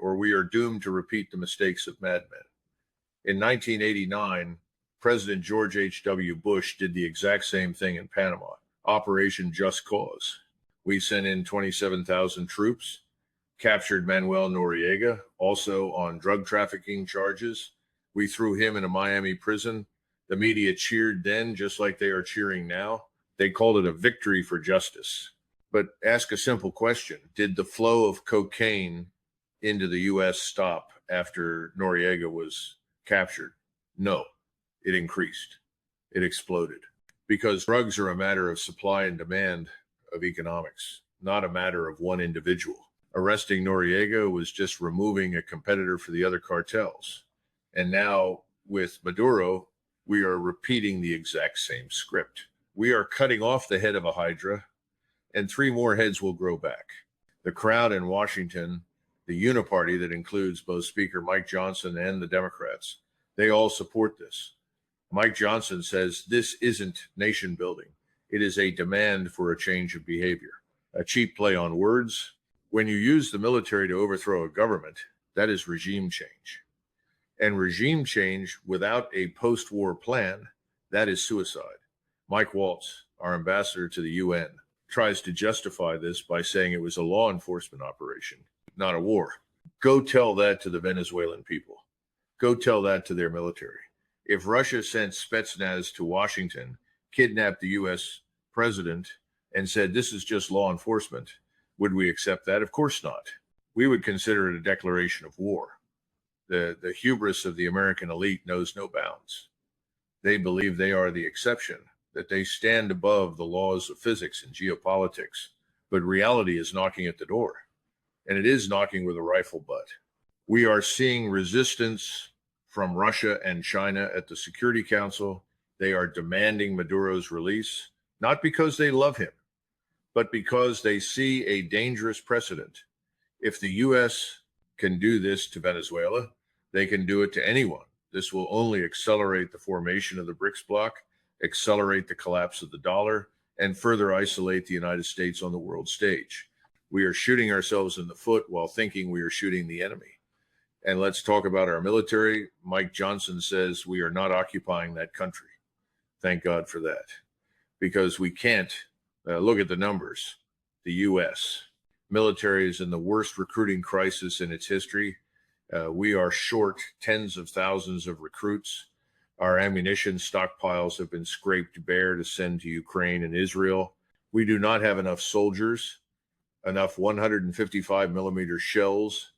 or we are doomed to repeat the mistakes of madmen. In 1989, President George H.W. Bush did the exact same thing in Panama, Operation Just Cause. We sent in 27,000 troops, captured Manuel Noriega, also on drug trafficking charges. We threw him in a Miami prison. The media cheered then, just like they are cheering now. They called it a victory for justice. But ask a simple question. Did the flow of cocaine into the U.S. stop after Noriega was captured? No, it increased. It exploded. Because drugs are a matter of supply and demand of economics, not a matter of one individual. Arresting Noriega was just removing a competitor for the other cartels. And now with Maduro, we are repeating the exact same script. We are cutting off the head of a hydra, and 3 more heads will grow back. The crowd in Washington, the uniparty that includes both Speaker Mike Johnson and the Democrats, they all support this. Mike Johnson says this isn't nation building. It is a demand for a change of behavior. A cheap play on words. When you use the military to overthrow a government, that is regime change. And regime change without a post-war plan, that is suicide. Mike Waltz, our ambassador to the UN, tries to justify this by saying it was a law enforcement operation, not a war. Go tell that to the Venezuelan people. Go tell that to their military. If Russia sent Spetsnaz to Washington, kidnapped the U.S. president, and said this is just law enforcement, would we accept that? Of course not. We would consider it a declaration of war. The hubris of the American elite knows no bounds. They believe they are the exception, that they stand above the laws of physics and geopolitics. But reality is knocking at the door, and it is knocking with a rifle butt. We are seeing resistance from Russia and China at the Security Council. They are demanding Maduro's release, not because they love him, but because they see a dangerous precedent. If the U.S. can do this to Venezuela, they can do it to anyone. This will only accelerate the formation of the BRICS bloc, accelerate the collapse of the dollar, and further isolate the United States on the world stage. We are shooting ourselves in the foot while thinking we are shooting the enemy. And let's talk about our military. Mike Johnson says we are not occupying that country. Thank God for that. Because we can't. Look at the numbers. The U.S. military is in the worst recruiting crisis in its history. We are short tens of thousands of recruits. Our ammunition stockpiles have been scraped bare to send to Ukraine and Israel. We do not have enough soldiers, enough 155 millimeter shells